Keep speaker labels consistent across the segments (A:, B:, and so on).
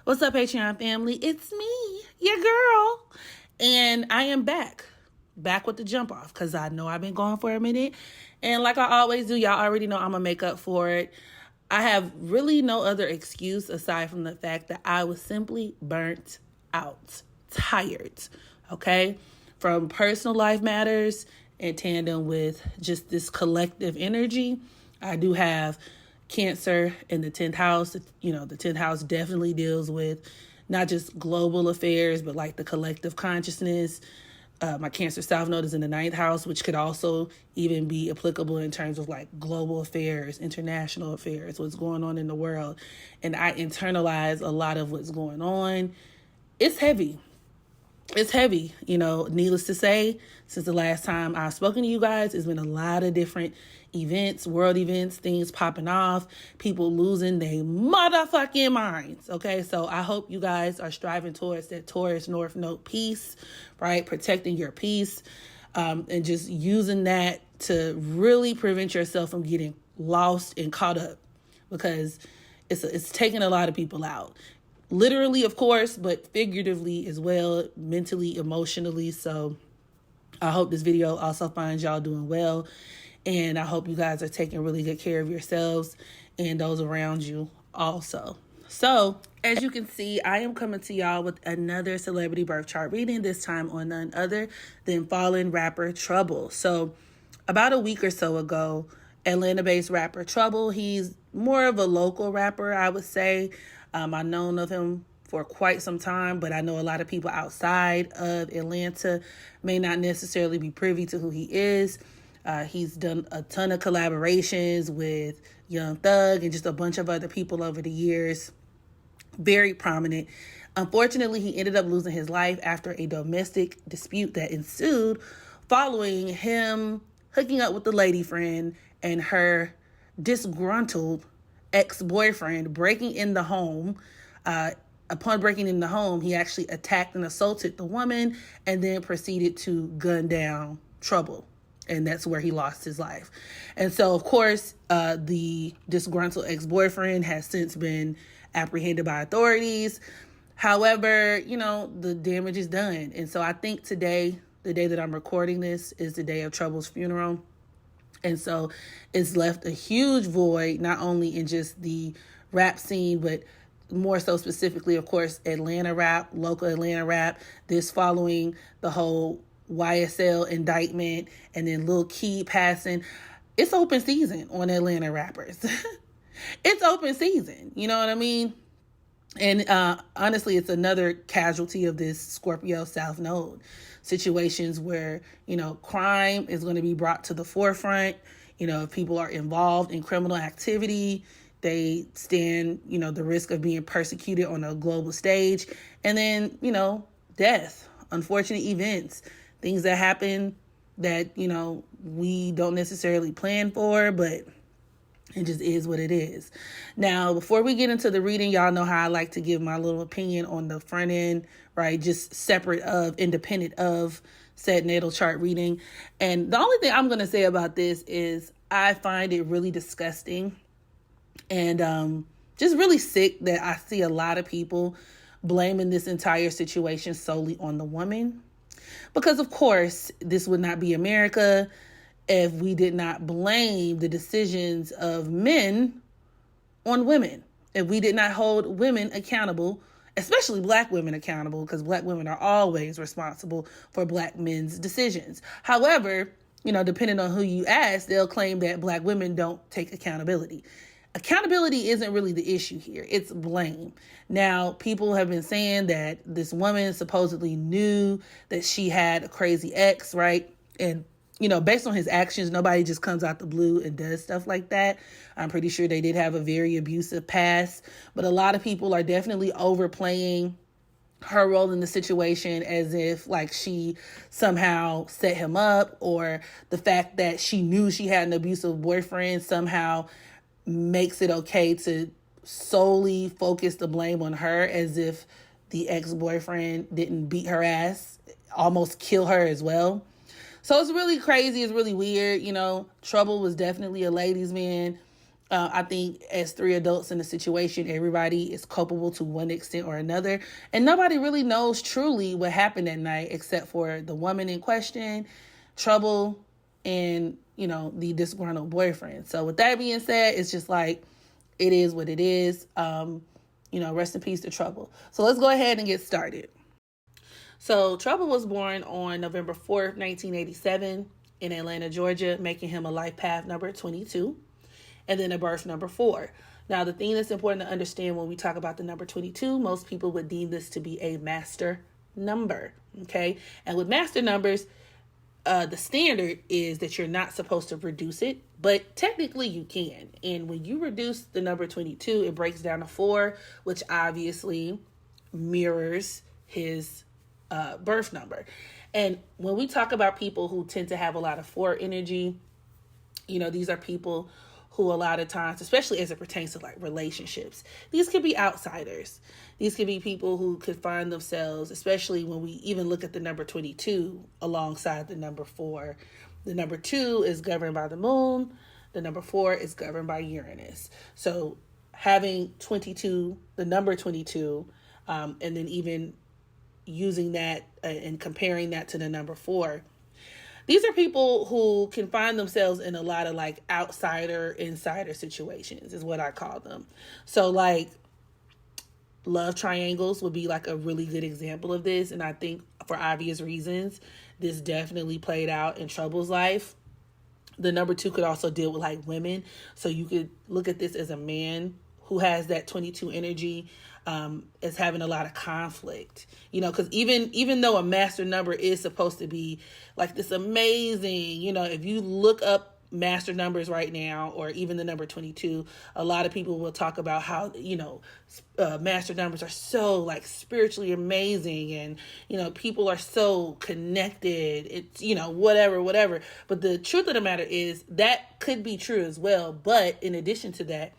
A: What's up, Patreon family? It's me, your girl. And I am back with the jump off because I know I've been gone for a minute. And like I always do, y'all already know I'm going to make up for it. I have really no other excuse aside from the fact that I was simply burnt out, tired, okay? From personal life matters in tandem with just this collective energy. I do have Cancer in the 10th house. You know, the 10th house definitely deals with not just global affairs, but like the collective consciousness. My Cancer South Node is in the 9th house, which could also even be applicable in terms of like global affairs, international affairs, what's going on in the world. And I internalize a lot of what's going on. It's heavy. It's heavy, you know, needless to say, since the last time I've spoken to you guys, there's been a lot of different events, world events, things popping off, people losing their motherfucking minds. Okay, so I hope you guys are striving towards that Taurus North Node peace, right? Protecting your peace, and just using that to really prevent yourself from getting lost and caught up, because it's taking a lot of people out. Literally, of course, but figuratively as well, mentally, emotionally. So I hope this video also finds y'all doing well. And I hope you guys are taking really good care of yourselves and those around you also. So as you can see, I am coming to y'all with another celebrity birth chart reading, this time on none other than fallen rapper Trouble. So about a week or so ago, Atlanta-based rapper Trouble, he's more of a local rapper, I would say. I've known of him for quite some time, but I know a lot of people outside of Atlanta may not necessarily be privy to who he is. He's done a ton of collaborations with Young Thug and just a bunch of other people over the years. Very prominent. Unfortunately, he ended up losing his life after a domestic dispute that ensued following him hooking up with the lady friend and her disgruntled ex-boyfriend breaking in the home. Upon breaking in the home, he actually attacked and assaulted the woman and then proceeded to gun down Trouble. And that's where he lost his life. And so, of course, the disgruntled ex-boyfriend has since been apprehended by authorities. However, you know, the damage is done. And so I think today, the day that I'm recording this, is the day of Trouble's funeral. And so it's left a huge void, not only in just the rap scene, but more so specifically, of course, Atlanta rap, local Atlanta rap. This following the whole YSL indictment and then Lil Key passing. It's open season on Atlanta rappers. It's open season. You know what I mean? And honestly, it's another casualty of this Scorpio South Node. Situations where, you know, crime is going to be brought to the forefront. You know, if people are involved in criminal activity, they stand, you know, the risk of being persecuted on a global stage. And then, you know, death, unfortunate events, things that happen that, you know, we don't necessarily plan for, but it just is what it is. Now, before we get into the reading, y'all know how I like to give my little opinion on the front end, right? Just separate of, independent of said natal chart reading. And the only thing I'm going to say about this is I find it really disgusting and just really sick that I see a lot of people blaming this entire situation solely on the woman. Because, of course, this would not be America if we did not blame the decisions of men on women. If we did not hold women accountable, especially black women accountable, because black women are always responsible for black men's decisions. However, you know, depending on who you ask, they'll claim that black women don't take accountability. Accountability isn't really the issue here. It's blame. Now, people have been saying that this woman supposedly knew that she had a crazy ex, right? And, you know, based on his actions, nobody just comes out the blue and does stuff like that. I'm pretty sure they did have a very abusive past, but a lot of people are definitely overplaying her role in the situation as if like she somehow set him up, or the fact that she knew she had an abusive boyfriend somehow makes it okay to solely focus the blame on her, as if the ex-boyfriend didn't beat her ass, almost kill her as well. So it's really crazy. It's really weird. You know, Trouble was definitely a ladies' man. I think as three adults in a situation, everybody is culpable to one extent or another. And nobody really knows truly what happened that night except for the woman in question, Trouble, and, the disgruntled boyfriend. So with that being said, it's just like, it is what it is. Rest in peace to Trouble. So let's go ahead and get started. So Trouble was born on November 4th, 1987 in Atlanta, Georgia, making him a life path number 22. And then a birth number 4. Now, the thing that's important to understand when we talk about the number 22, most people would deem this to be a master number, okay? And with master numbers, the standard is that you're not supposed to reduce it, but technically you can. And when you reduce the number 22, it breaks down to 4, which obviously mirrors his birth number. And when we talk about people who tend to have a lot of 4 energy, these are people who a lot of times, especially as it pertains to like relationships, these could be outsiders. These could be people who could find themselves, especially when we even look at the number 22 alongside the number 4. The number 2 is governed by the moon. The number 4 is governed by Uranus. So having 22, the number 22, and then even using that and comparing that to the number 4, these are people who can find themselves in a lot of like outsider, insider situations is what I call them. So like love triangles would be like a really good example of this. And I think for obvious reasons, this definitely played out in Trouble's life. The number 2 could also deal with like women. So you could look at this as a man who has that 22 energy, is having a lot of conflict, because even though a master number is supposed to be like this amazing, if you look up master numbers right now, or even the number 22, a lot of people will talk about how, master numbers are so like spiritually amazing, and, people are so connected. It's, whatever. But the truth of the matter is that could be true as well. But in addition to that,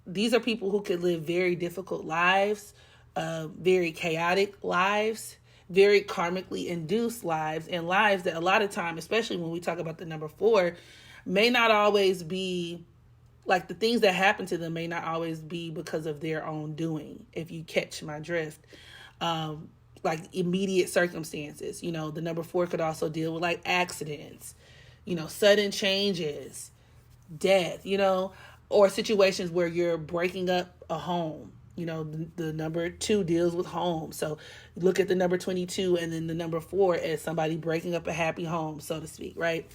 A: these are people who could live very difficult lives, very chaotic lives, very karmically induced lives, and lives that a lot of time, especially when we talk about the number 4, may not always be, like the things that happen to them may not always be because of their own doing, if you catch my drift. Like immediate circumstances, the number 4 could also deal with like accidents, sudden changes, death, or situations where you're breaking up a home. The number 2 deals with home. So look at the number 22 and then the number 4 as somebody breaking up a happy home, so to speak, right?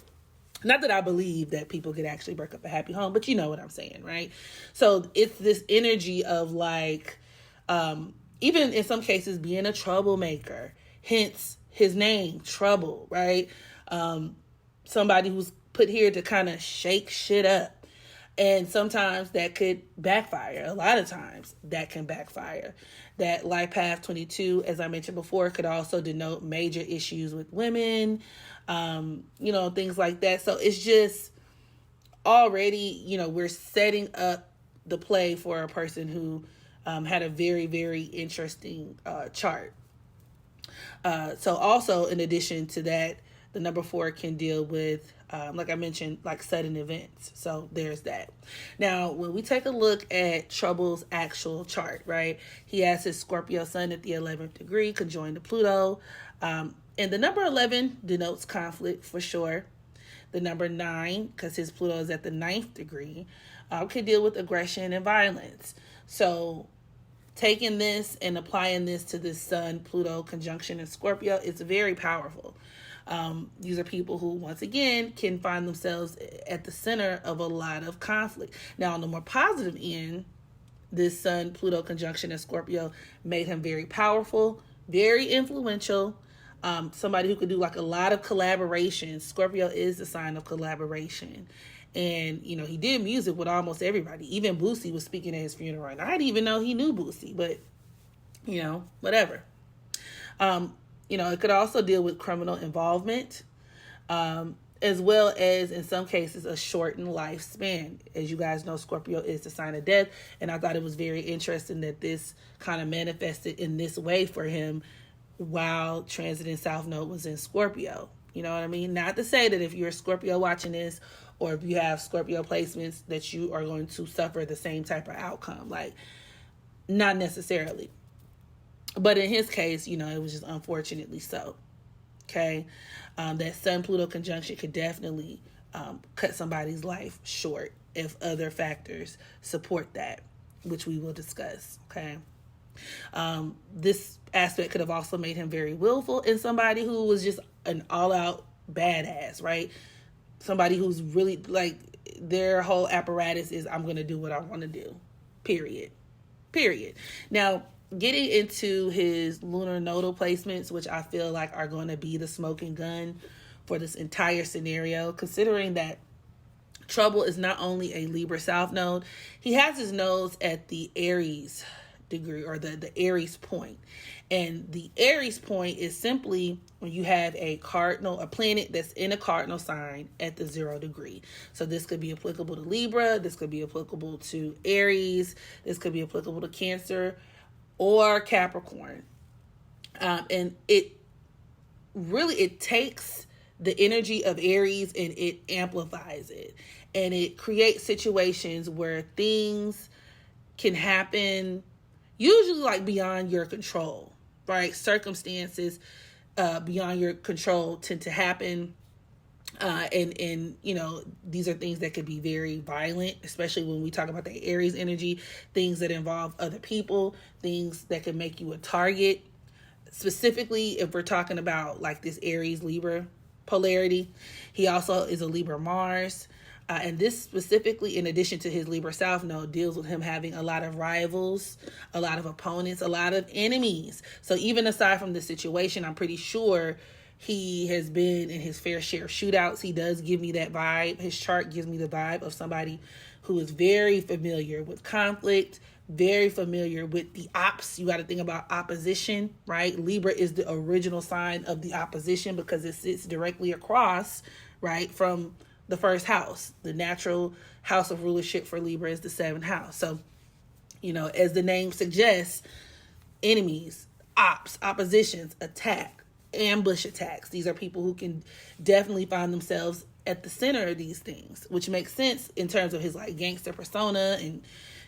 A: Not that I believe that people could actually break up a happy home, but you know what I'm saying, right? So it's this energy of like, even in some cases being a troublemaker, hence his name, Trouble, right? Somebody who's put here to kind of shake shit up. And sometimes that could backfire. A lot of times that can backfire. That life path 22, as I mentioned before, could also denote major issues with women, things like that. So it's just already, we're setting up the play for a person who had a very, very interesting chart. So also, in addition to that, the number 4 can deal with, like I mentioned, like sudden events. So there's that. Now, when we take a look at Trouble's actual chart, right? He has his Scorpio sun at the 11th degree, conjoined to Pluto. And the number 11 denotes conflict for sure. The number 9, because his Pluto is at the 9th degree, can deal with aggression and violence. So taking this and applying this to this Sun, Pluto conjunction in Scorpio, it's very powerful. These are people who, once again, can find themselves at the center of a lot of conflict. Now, on the more positive end, this Sun, Pluto conjunction in Scorpio made him very powerful, very influential, somebody who could do like a lot of collaboration. Scorpio is the sign of collaboration. And, he did music with almost everybody. Even Boosie was speaking at his funeral. And I didn't even know he knew Boosie, but, whatever. It could also deal with criminal involvement, as well as, in some cases, a shortened lifespan. As you guys know, Scorpio is the sign of death. And I thought it was very interesting that this kind of manifested in this way for him while transiting South Node was in Scorpio. You know what I mean? Not to say that if you're a Scorpio watching this, or if you have Scorpio placements, that you are going to suffer the same type of outcome. Like, not necessarily. But in his case, you know, it was just unfortunately so. Okay. That Sun-Pluto conjunction could definitely cut somebody's life short if other factors support that, which we will discuss. Okay. This aspect could have also made him very willful, and somebody who was just an all-out badass, right? Somebody who's really, like, their whole apparatus is, I'm going to do what I want to do. Period. Now, getting into his lunar nodal placements, which I feel like are going to be the smoking gun for this entire scenario, considering that Trouble is not only a Libra South node, he has his nodes at the Aries degree, or the Aries point. And the Aries point is simply when you have a planet that's in a cardinal sign at the 0 degree. So this could be applicable to Libra, this could be applicable to Aries, this could be applicable to Cancer or Capricorn. And it takes the energy of Aries and it amplifies it. And it creates situations where things can happen, usually like beyond your control, right? Circumstances beyond your control tend to happen. And you know, these are things that could be very violent, especially when we talk about the Aries energy, things that involve other people, things that can make you a target. Specifically, if we're talking about like this Aries Libra polarity, he also is a Libra Mars. And this specifically, in addition to his Libra South node, deals with him having a lot of rivals, a lot of opponents, a lot of enemies. So even aside from the situation, I'm pretty sure he has been in his fair share of shootouts. He does give me that vibe. His chart gives me the vibe of somebody who is very familiar with conflict, very familiar with the ops. You got to think about opposition, right? Libra is the original sign of the opposition because it sits directly across, right, from the first house. The natural house of rulership for Libra is the 7th house. So, you know, as the name suggests, enemies, ops, oppositions, attack, ambush attacks. These are people who can definitely find themselves at the center of these things, which makes sense in terms of his like gangster persona and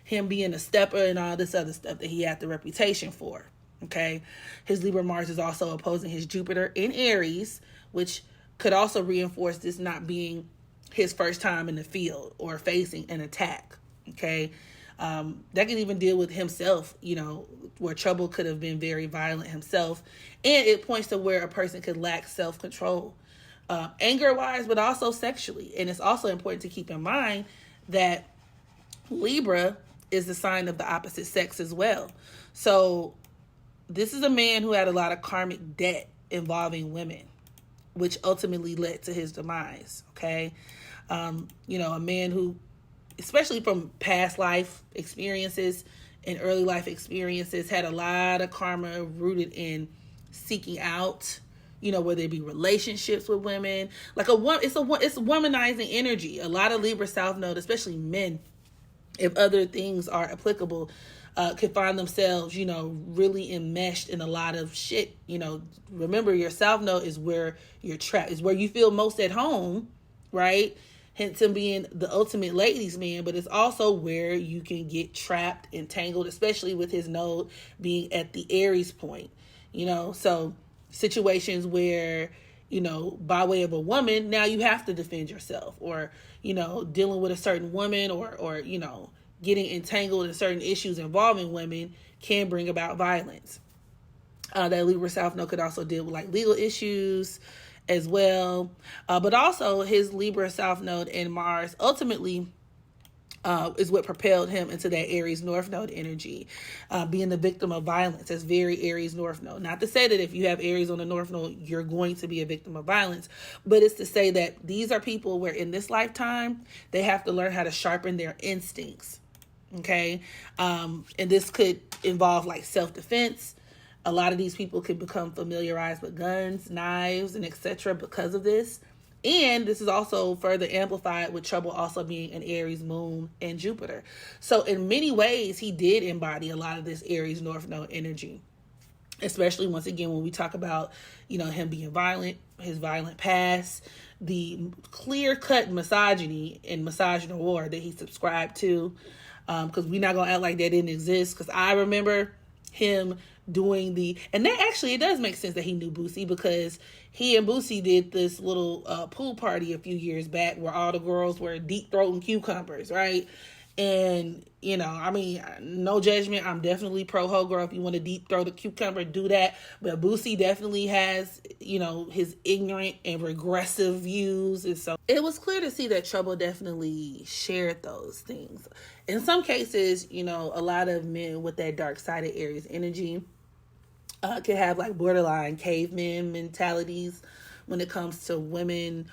A: him being a stepper and all this other stuff that he had the reputation for. Okay. His Libra Mars is also opposing his Jupiter in Aries, which could also reinforce this not being his first time in the field or facing an attack. Okay. That can even deal with himself, you know, where Trouble could have been very violent himself. And it points to where a person could lack self-control, anger-wise, but also sexually. And it's also important to keep in mind that Libra is the sign of the opposite sex as well. So this is a man who had a lot of karmic debt involving women, which ultimately led to his demise. Okay. You know, a man who, especially from past life experiences and early life experiences, had a lot of karma rooted in seeking out, you know, whether it be relationships with women, like it's womanizing energy. A lot of Libra South node, especially men, if other things are applicable, could find themselves, you know, really enmeshed in a lot of shit. You know, remember your South node is where you're trapped, is where you feel most at home, right? Hence him being the ultimate ladies man, but it's also where you can get trapped, entangled, especially with his node being at the Aries point, you know. So situations where, you know, by way of a woman, now you have to defend yourself, or, you know, dealing with a certain woman, or, you know, getting entangled in certain issues involving women can bring about violence. That Libra South node could also deal with like legal issues as well. But also his Libra South node and Mars ultimately is what propelled him into that Aries North node energy, being the victim of violence. That's very Aries North node. Not to say that if you have Aries on the North node, you're going to be a victim of violence, but it's to say that these are people where in this lifetime, they have to learn how to sharpen their instincts. Okay. And this could involve like self-defense. A lot of these people could become familiarized with guns, knives, and etc. because of this. And this is also further amplified with Trouble also being an Aries moon and Jupiter. So in many ways, he did embody a lot of this Aries North node energy. especially once again when we talk about, him being violent, his violent past, the clear-cut misogyny and misogyny war that he subscribed to, because we're not gonna act like that didn't exist, because I remember him doing and that actually, it does make sense that he knew Boosie, because he and Boosie did this little pool party a few years back where all the girls were deep throating cucumbers, right? And, no judgment. I'm definitely pro hoe girl. If you want to deep throat a cucumber, do that. But Boosie definitely has, his ignorant and regressive views. And so it was clear to see that Trouble definitely shared those things. In some cases, a lot of men with that dark side of Aries energy can have like borderline caveman mentalities when it comes to women.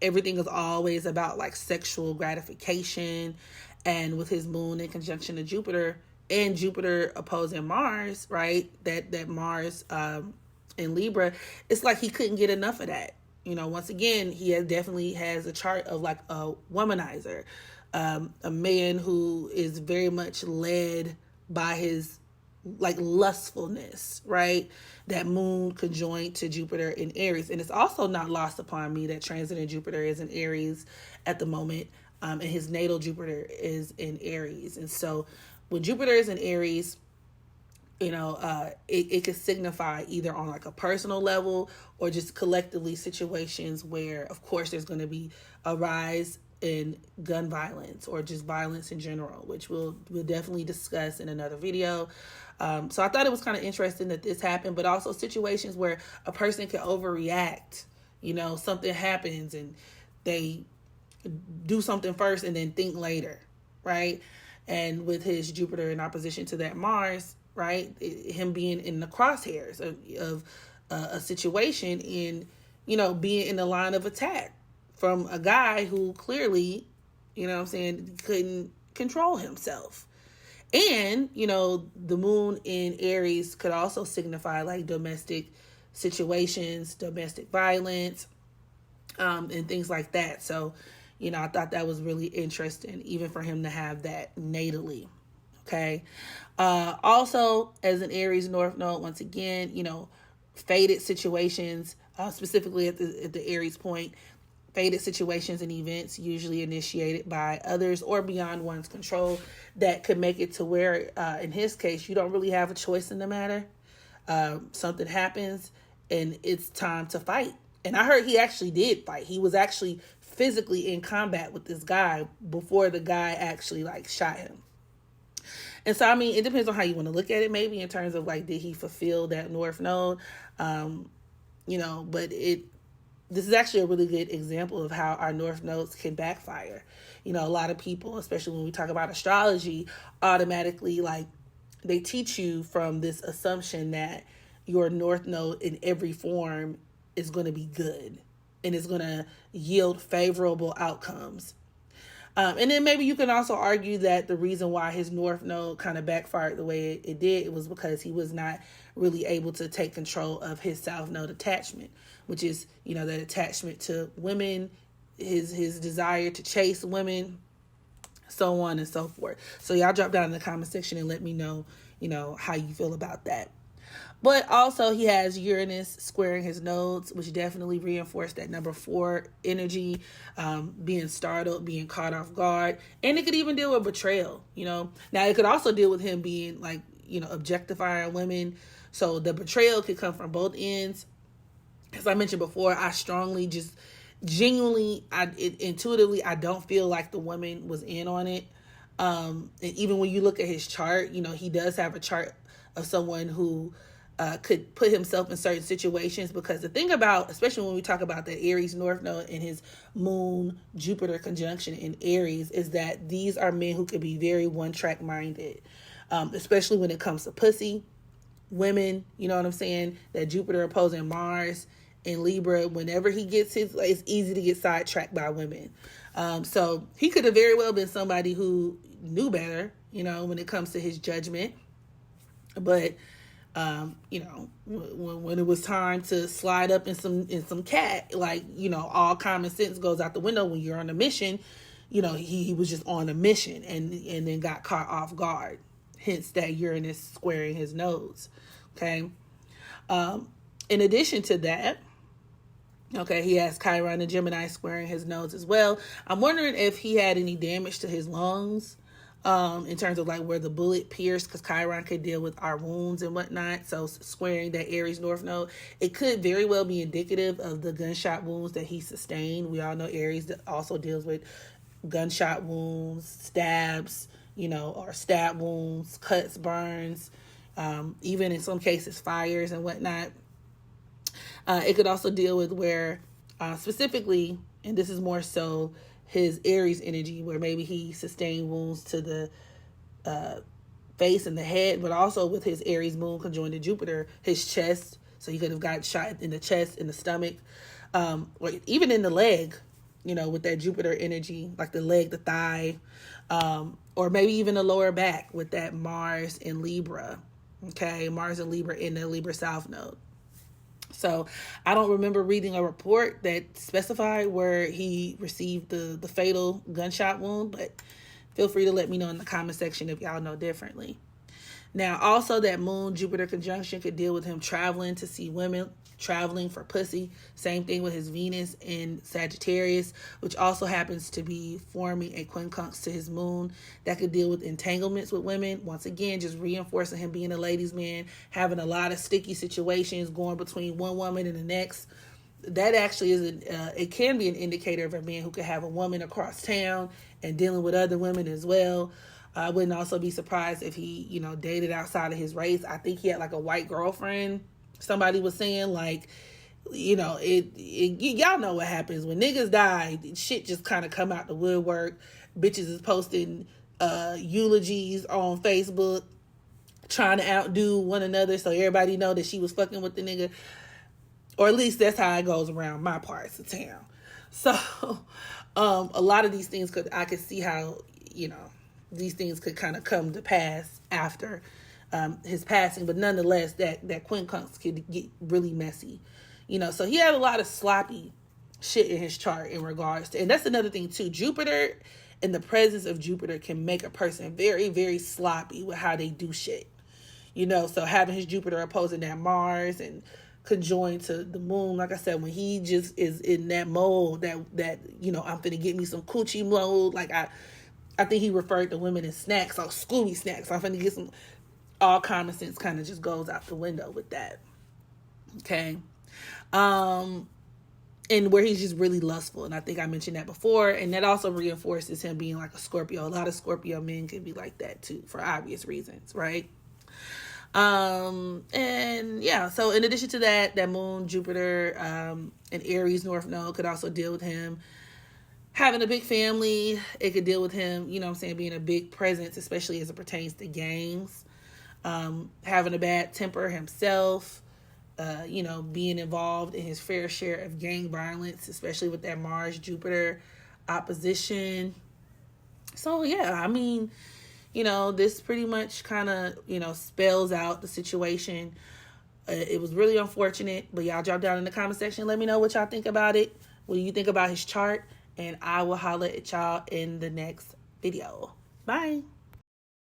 A: Everything is always about like sexual gratification. And with his moon in conjunction to Jupiter and Jupiter opposing Mars, right? That Mars in Libra, it's like he couldn't get enough of that. Once again, he definitely has a chart of like a womanizer, a man who is very much led by his like lustfulness, right? That moon conjoined to Jupiter in Aries. And it's also not lost upon me that transiting Jupiter is in Aries at the moment, and his natal Jupiter is in Aries. And so when Jupiter is in Aries, it could signify either on like a personal level or just collectively situations where, of course, there's going to be a rise in gun violence or just violence in general, which we'll definitely discuss in another video. So I thought it was kind of interesting that this happened, but also situations where a person can overreact. Something happens and they do something first and then think later, right? And with his Jupiter in opposition to that Mars, right, him being in the crosshairs of a situation and, being in the line of attack from a guy who clearly, couldn't control himself. And, the moon in Aries could also signify like domestic situations, domestic violence, and things like that. So, I thought that was really interesting, even for him to have that natally. Okay. Also, as an Aries North Node, once again, fated situations, specifically at the Aries point, fated situations and events usually initiated by others or beyond one's control that could make it to where, in his case, you don't really have a choice in the matter. Something happens and it's time to fight. And I heard he actually did fight. He was actually physically in combat with this guy before the guy actually like shot him. And so, it depends on how you want to look at it, maybe in terms of like, did he fulfill that North Node? But this is actually a really good example of how our North Nodes can backfire. A lot of people, especially when we talk about astrology, automatically like they teach you from this assumption that your North Node in every form is going to be good and is going to yield favorable outcomes. And then maybe you can also argue that the reason why his North Node kind of backfired the way it did, it was because he was not really able to take control of his South Node attachment, which is, that attachment to women, his desire to chase women, so on and so forth. So y'all drop down in the comment section and let me know, how you feel about that. But also he has Uranus squaring his nodes, which definitely reinforced that number 4 energy, being startled, being caught off guard. And it could even deal with betrayal, Now it could also deal with him being like, objectifying women. So the betrayal could come from both ends. As I mentioned before, I strongly just genuinely, intuitively, I don't feel like the woman was in on it. And even when you look at his chart, he does have a chart of someone who could put himself in certain situations, because the thing about, especially when we talk about the Aries North Node and his moon Jupiter conjunction in Aries, is that these are men who could be very one-track minded, especially when it comes to pussy, women, you know what I'm saying? That Jupiter opposing Mars in Libra, whenever he gets it's easy to get sidetracked by women. So he could have very well been somebody who knew better, when it comes to his judgment. But when it was time to slide up in some cat, like, all common sense goes out the window when you're on a mission. He was just on a mission and then got caught off guard. Hence that Uranus squaring his nodes. Okay. In addition to that, okay, he has Chiron and Gemini squaring his nose as well. I'm wondering if he had any damage to his lungs, in terms of like where the bullet pierced, because Chiron could deal with our wounds and whatnot. So squaring that Aries North Node, it could very well be indicative of the gunshot wounds that he sustained. We all know Aries also deals with gunshot wounds, stabs, or stab wounds, cuts, burns, even in some cases fires and whatnot. It could also deal with where, specifically, and this is more so his Aries energy, where maybe he sustained wounds to the face and the head, but also with his Aries moon conjoined to Jupiter, his chest. So he could have got shot in the chest, in the stomach, or even in the leg, with that Jupiter energy, like the leg, the thigh, or maybe even the lower back with that Mars in Libra. Okay, Mars and Libra in the Libra South Node. So I don't remember reading a report that specified where he received the fatal gunshot wound, but feel free to let me know in the comment section if y'all know differently. Now, also that Moon Jupiter conjunction could deal with him traveling to see women, traveling for pussy. Same thing with his Venus in Sagittarius, which also happens to be forming a quincunx to his moon that could deal with entanglements with women. Once again, just reinforcing him being a ladies' man, having a lot of sticky situations going between one woman and the next. That actually it can be an indicator of a man who could have a woman across town and dealing with other women as well. I wouldn't also be surprised if he, dated outside of his race. I think he had like a white girlfriend. Somebody was saying like, y'all know what happens when niggas die. Shit just kind of come out the woodwork. Bitches is posting eulogies on Facebook, trying to outdo one another so everybody know that she was fucking with the nigga. Or at least that's how it goes around my parts of town. So a lot of these things I could see how, these things could kind of come to pass after his passing, but nonetheless, that quincunx could get really messy, So he had a lot of sloppy shit in his chart in regards to, and that's another thing too. Jupiter and the presence of Jupiter can make a person very, very sloppy with how they do shit, So having his Jupiter opposing that Mars and conjoined to the moon, like I said, when he just is in that mode that I'm finna get me some coochie mode, like I think he referred to women as snacks, or Scooby snacks. I'm finna get some. All common sense kind of just goes out the window with that. Okay. And where he's just really lustful. And I think I mentioned that before. And that also reinforces him being like a Scorpio. A lot of Scorpio men can be like that too, for obvious reasons, right? And yeah, so in addition to that moon, Jupiter, and Aries North Node could also deal with him having a big family. It could deal with him, being a big presence, especially as it pertains to gangs. Having a bad temper himself, being involved in his fair share of gang violence, especially with that Mars-Jupiter opposition. So, yeah, this pretty much kind of, spells out the situation. It was really unfortunate, but y'all drop down in the comment section. Let me know what y'all think about it. What do you think about his chart? And I will holler at y'all in the next video. Bye.